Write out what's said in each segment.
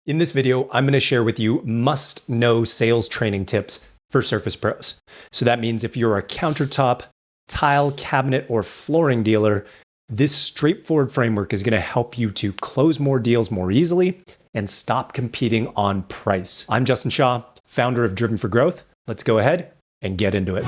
In this video, I'm going to share with you must-know sales training tips for Surface Pros. So that means if you're a countertop, tile, cabinet, or flooring dealer, this straightforward framework is going to help you to close more deals more easily and stop competing on price. I'm Justin Shaw, founder of Driven for Growth. Let's go ahead and get into it.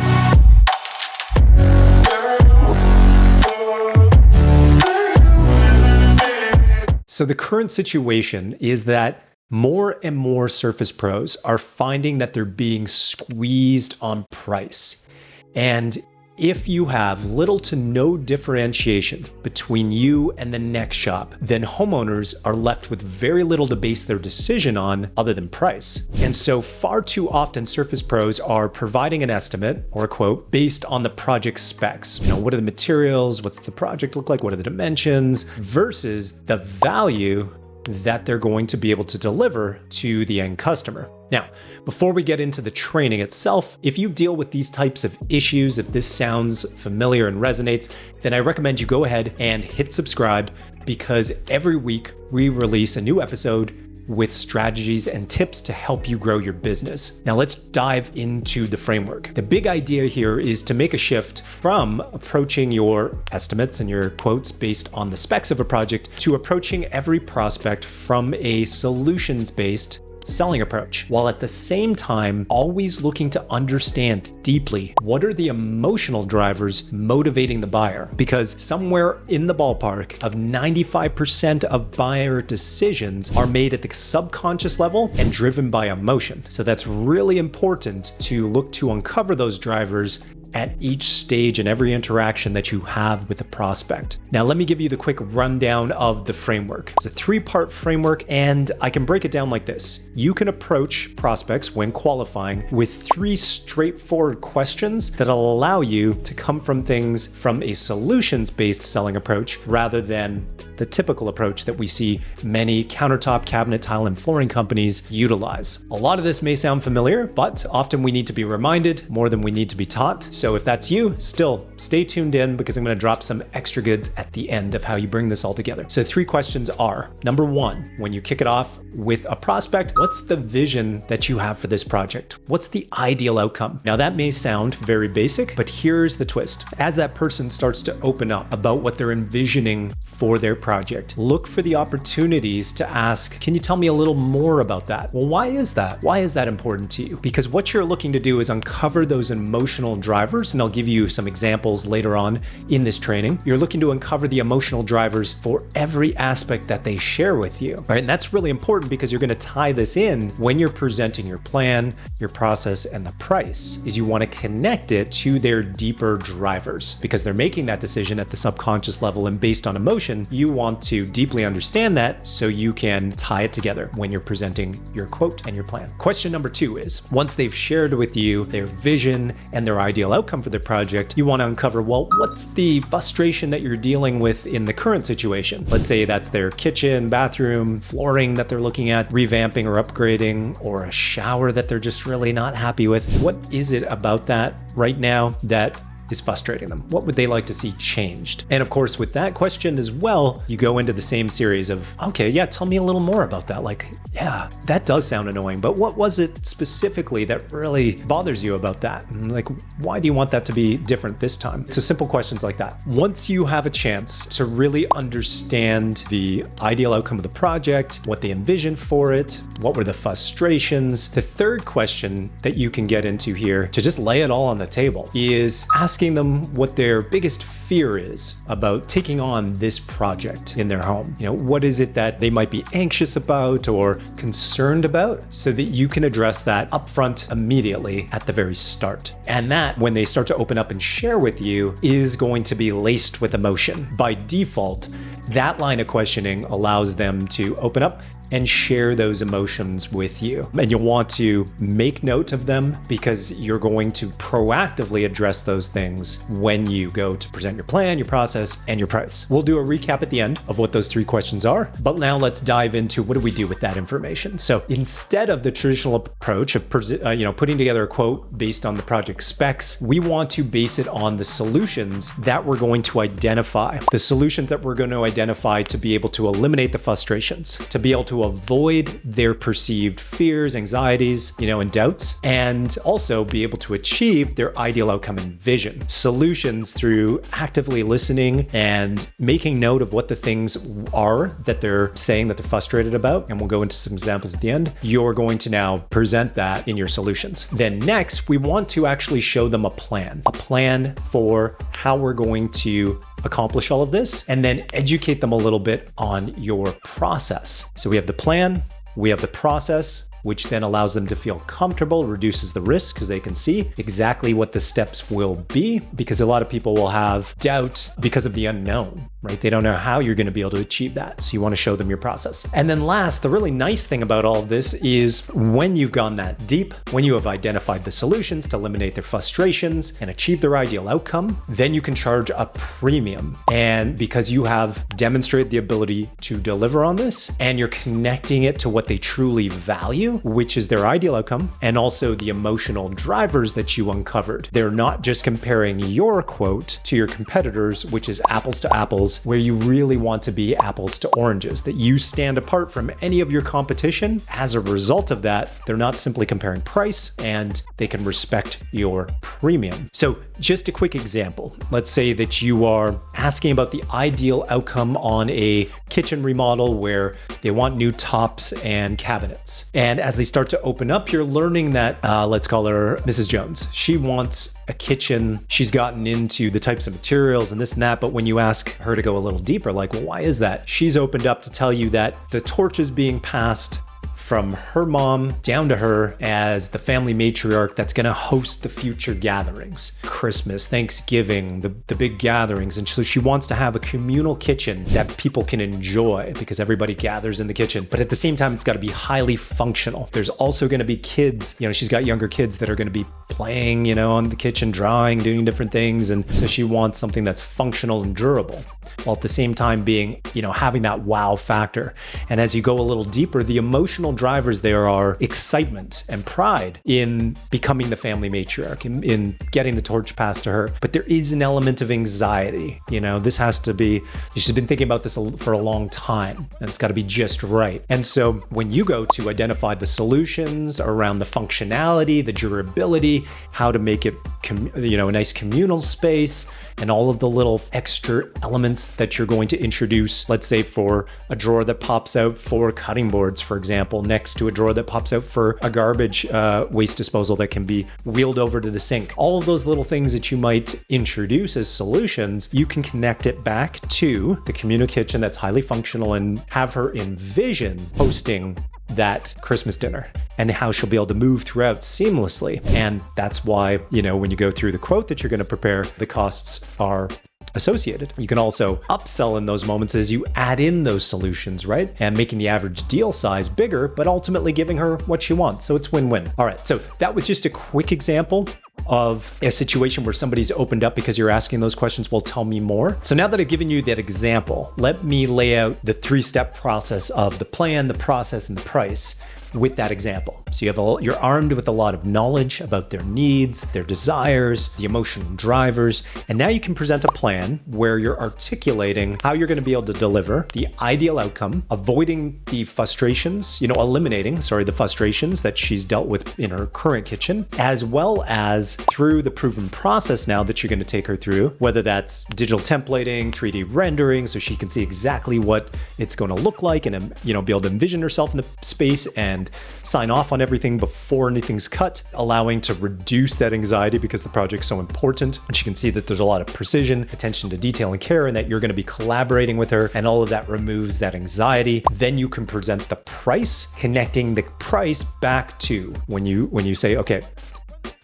So the current situation is that more and more Surface Pros are finding that they're being squeezed on price. And if you have little to no differentiation between you and the next shop, then homeowners are left with very little to base their decision on other than price. And so far too often, Surface Pros are providing an estimate or a quote based on the project specs. What are the materials? What's the project look like? What are the dimensions? Versus the value that they're going to be able to deliver to the end customer. Now, before we get into the training itself, if you deal with these types of issues, if this sounds familiar and resonates, then I recommend you go ahead and hit subscribe, because every week we release a new episode with strategies and tips to help you grow your business. Now let's dive into the framework. The big idea here is to make a shift from approaching your estimates and your quotes based on the specs of a project to approaching every prospect from a solutions-based selling approach, while at the same time always looking to understand deeply what are the emotional drivers motivating the buyer. Because somewhere in the ballpark of 95% of buyer decisions are made at the subconscious level and driven by emotion. So that's really important to look to uncover those drivers at each stage and every interaction that you have with a prospect. Now, let me give you the quick rundown of the framework. It's a three-part framework, and I can break it down like this. You can approach prospects when qualifying with three straightforward questions that'll allow you to come from things from a solutions-based selling approach rather than the typical approach that we see many countertop, cabinet, tile, and flooring companies utilize. A lot of this may sound familiar, but often we need to be reminded more than we need to be taught. So if that's you, still stay tuned in, because I'm going to drop some extra goods at the end of how you bring this all together. So three questions are, number one, when you kick it off with a prospect, what's the vision that you have for this project? What's the ideal outcome? Now that may sound very basic, but here's the twist. As that person starts to open up about what they're envisioning for their project, look for the opportunities to ask, can you tell me a little more about that? Well, why is that? Why is that important to you? Because what you're looking to do is uncover those emotional drivers, and I'll give you some examples later on in this training. You're looking to uncover the emotional drivers for every aspect that they share with you, right? And that's really important because you're going to tie this in when you're presenting your plan, your process, and the price. Is you want to connect it to their deeper drivers, because they're making that decision at the subconscious level and based on emotion. You want to deeply understand that so you can tie it together when you're presenting your quote and your plan. Question number two is, once they've shared with you their vision and their ideal outcome for their project, you want to uncover, well, what's the frustration that you're dealing with in the current situation? Let's say that's their kitchen, bathroom, flooring that they're looking at revamping or upgrading, or a shower that they're just really not happy with. What is it about that right now that is frustrating them? What would they like to see changed? And of course, with that question as well, you go into the same series of, okay, yeah, tell me a little more about that. Like, yeah, that does sound annoying, but what was it specifically that really bothers you about that? And like, why do you want that to be different this time? So simple questions like that. Once you have a chance to really understand the ideal outcome of the project, what they envision for it, what were the frustrations, the third question that you can get into here to just lay it all on the table is asking them what their biggest fear is about taking on this project in their home. What is it that they might be anxious about or concerned about, so that you can address that upfront immediately at the very start. And that, when they start to open up and share with you, is going to be laced with emotion. By default, that line of questioning allows them to open up and share those emotions with you. And you'll want to make note of them, because you're going to proactively address those things when you go to present your plan, your process, and your price. We'll do a recap at the end of what those three questions are, but now let's dive into what do we do with that information. So instead of the traditional approach of putting together a quote based on the project specs, we want to base it on the solutions that we're going to identify. The solutions that we're going to identify to be able to eliminate the frustrations, to be able to to avoid their perceived fears, anxieties, and doubts, and also be able to achieve their ideal outcome and vision. Solutions through actively listening and making note of what the things are that they're saying that they're frustrated about. And we'll go into some examples at the end. You're going to now present that in your solutions. Then next, we want to actually show them a plan for how we're going to accomplish all of this, and then educate them a little bit on your process. So we have the plan, we have the process, which then allows them to feel comfortable, reduces the risk because they can see exactly what the steps will be, because a lot of people will have doubt because of the unknown, right? They don't know how you're going to be able to achieve that. So you want to show them your process. And then last, the really nice thing about all of this is when you've gone that deep, when you have identified the solutions to eliminate their frustrations and achieve their ideal outcome, then you can charge a premium. And because you have demonstrated the ability to deliver on this, and you're connecting it to what they truly value, which is their ideal outcome, and also the emotional drivers that you uncovered. They're not just comparing your quote to your competitors, which is apples to apples, where you really want to be apples to oranges, that you stand apart from any of your competition. As a result of that, they're not simply comparing price, and they can respect your premium. So just a quick example. Let's say that you are asking about the ideal outcome on a kitchen remodel where they want new tops and cabinets. And as they start to open up, you're learning that, let's call her Mrs. Jones. She wants a kitchen. She's gotten into the types of materials and this and that. But when you ask her to go a little deeper, like, well, why is that? She's opened up to tell you that the torch is being passed from her mom down to her as the family matriarch that's going to host the future gatherings, Christmas, Thanksgiving, the big gatherings. And so she wants to have a communal kitchen that people can enjoy because everybody gathers in the kitchen. But at the same time, it's got to be highly functional. There's also going to be kids, she's got younger kids that are going to be playing, on the kitchen, drawing, doing different things. And so she wants something that's functional and durable, while at the same time being, having that wow factor. And as you go a little deeper, the emotional drivers there are excitement and pride in becoming the family matriarch, in getting the torch passed to her. But there is an element of anxiety. This has to be, she's been thinking about this for a long time, and it's got to be just right. And so when you go to identify the solutions around the functionality, the durability, how to make it, a nice communal space, and all of the little extra elements that you're going to introduce, let's say for a drawer that pops out for cutting boards, for example, next to a drawer that pops out for a garbage waste disposal that can be wheeled over to the sink. All of those little things that you might introduce as solutions, you can connect it back to the communal kitchen that's highly functional and have her envision hosting that Christmas dinner and how she'll be able to move throughout seamlessly. And that's why, when you go through the quote that you're going to prepare, the costs are associated. You can also upsell in those moments as you add in those solutions, right? And making the average deal size bigger, but ultimately giving her what she wants. So it's win-win. All right. So that was just a quick example of a situation where somebody's opened up because you're asking those questions. Well, tell me more. So now that I've given you that example, let me lay out the 3-step process of the plan, the process, and the price with that example. So you're armed with a lot of knowledge about their needs, their desires, the emotional drivers, and now you can present a plan where you're articulating how you're going to be able to deliver the ideal outcome, avoiding the frustrations, eliminating the frustrations that she's dealt with in her current kitchen, as well as through the proven process now that you're going to take her through, whether that's digital templating, 3D rendering, so she can see exactly what it's going to look like and, be able to envision herself in the space and sign off on everything before anything's cut, allowing to reduce that anxiety because the project's so important. And she can see that there's a lot of precision, attention to detail and care, and that you're going to be collaborating with her, and all of that removes that anxiety. Then you can present the price, connecting the price back to when you say, okay,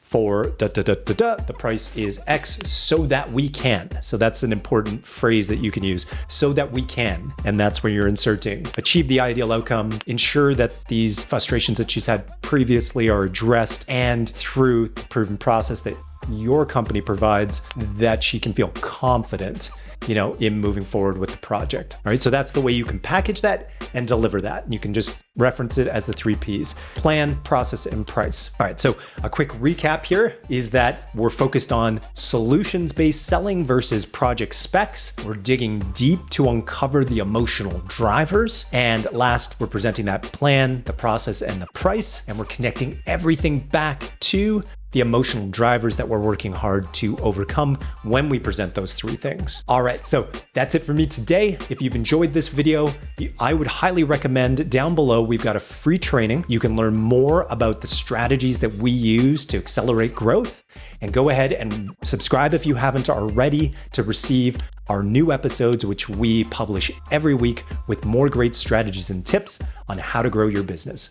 for the price is X so that we can. So that's an important phrase that you can use, so that we can. And that's where you're inserting, achieve the ideal outcome, ensure that these frustrations that she's had previously are addressed, and through the proven process that your company provides, that she can feel confident, in moving forward with the project. All right. So that's the way you can package that and deliver that. You can just reference it as the 3 Ps: plan, process, and price. All right, so a quick recap here is that we're focused on solutions-based selling versus project specs. We're digging deep to uncover the emotional drivers. And last, we're presenting that plan, the process, and the price. And we're connecting everything back to the emotional drivers that we're working hard to overcome when we present those 3 things. All right, so that's it for me today. If you've enjoyed this video, I would highly recommend down below, we've got a free training. You can learn more about the strategies that we use to accelerate growth. And go ahead and subscribe if you haven't already to receive our new episodes, which we publish every week with more great strategies and tips on how to grow your business.